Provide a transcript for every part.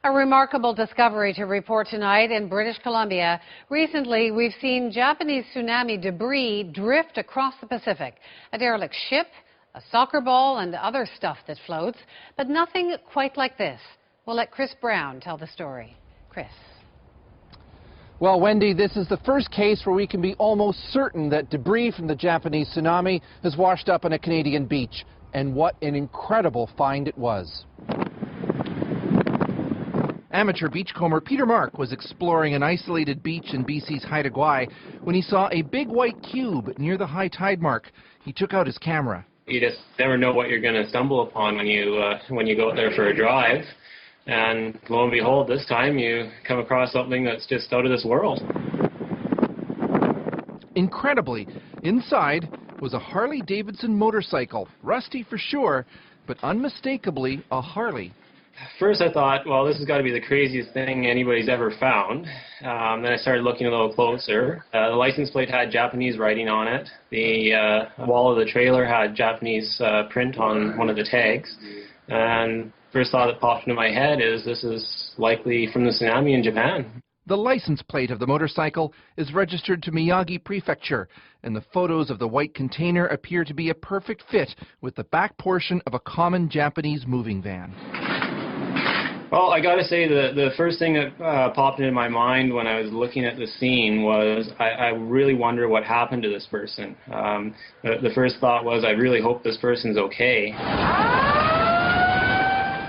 A remarkable discovery to report tonight in British Columbia. Recently, we've seen Japanese tsunami debris drift across the Pacific. A derelict ship, a soccer ball, and other stuff that floats. But nothing quite like this. We'll let Chris Brown tell the story. Chris. Well, Wendy, this is the first case where we can be almost certain that debris from the Japanese tsunami has washed up on a Canadian beach. And what an incredible find it was. Amateur beachcomber Peter Mark was exploring an isolated beach in BC's Haida Gwaii when he saw a big white cube near the high tide mark. He took out his camera. You just never know what you're going to stumble upon when you go out there for a drive. And lo and behold, this time you come across something that's just out of this world. Incredibly, inside was a Harley-Davidson motorcycle, rusty for sure, but unmistakably a Harley. First I thought, well, this has got to be the craziest thing anybody's ever found. Then I started looking a little closer. The license plate had Japanese writing on it. The wall of the trailer had Japanese print on one of the tags. And first thought that popped into my head is this is likely from the tsunami in Japan. The license plate of the motorcycle is registered to Miyagi Prefecture, and the photos of the white container appear to be a perfect fit with the back portion of a common Japanese moving van. Well, I got to say the first thing that popped into my mind when I was looking at the scene was I really wonder what happened to this person. The first thought was I really hope this person's okay.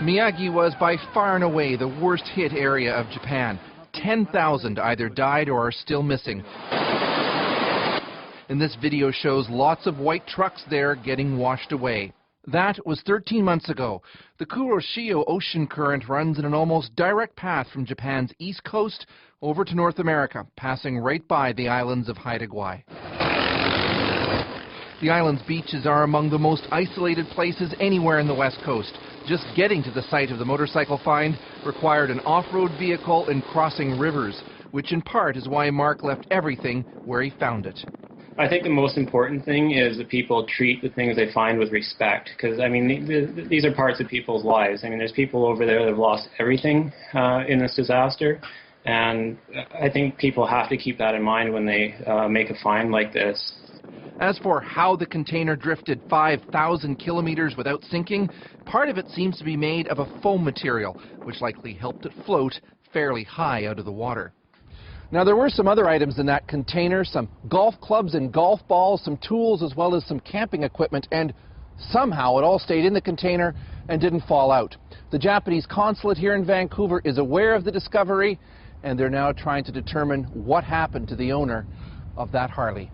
Miyagi was by far and away the worst hit area of Japan. 10,000 either died or are still missing. And this video shows lots of white trucks there getting washed away. That was 13 months ago. The Kuroshio ocean current runs in an almost direct path from Japan's east coast over to North America, passing right by the islands of Haida Gwaii. The island's beaches are among the most isolated places anywhere in the west coast. Just getting to the site of the motorcycle find required an off-road vehicle and crossing rivers, which in part is why Mark left everything where he found it. I think the most important thing is that people treat the things they find with respect, because, I mean, these are parts of people's lives. I mean, there's people over there that have lost everything in this disaster, and I think people have to keep that in mind when they make a find like this. As for how the container drifted 5,000 kilometers without sinking, part of it seems to be made of a foam material, which likely helped it float fairly high out of the water. Now, there were some other items in that container, some golf clubs and golf balls, some tools, as well as some camping equipment, and somehow it all stayed in the container and didn't fall out. The Japanese consulate here in Vancouver is aware of the discovery, and they're now trying to determine what happened to the owner of that Harley.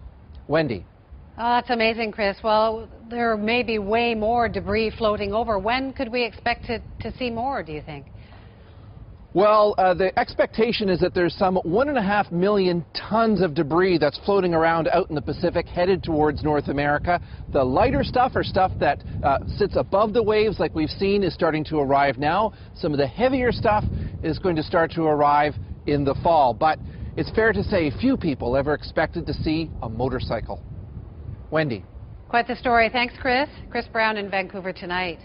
Wendy. Oh, that's amazing, Chris. Well, there may be way more debris floating over. When could we expect to see more, do you think? Well, the expectation is that there's some 1.5 million tons of debris that's floating around out in the Pacific headed towards North America. The lighter stuff, or stuff that sits above the waves like we've seen, is starting to arrive now. Some of the heavier stuff is going to start to arrive in the fall. But it's fair to say few people ever expected to see a motorcycle. Wendy. Quite the story. Thanks, Chris. Chris Brown in Vancouver tonight.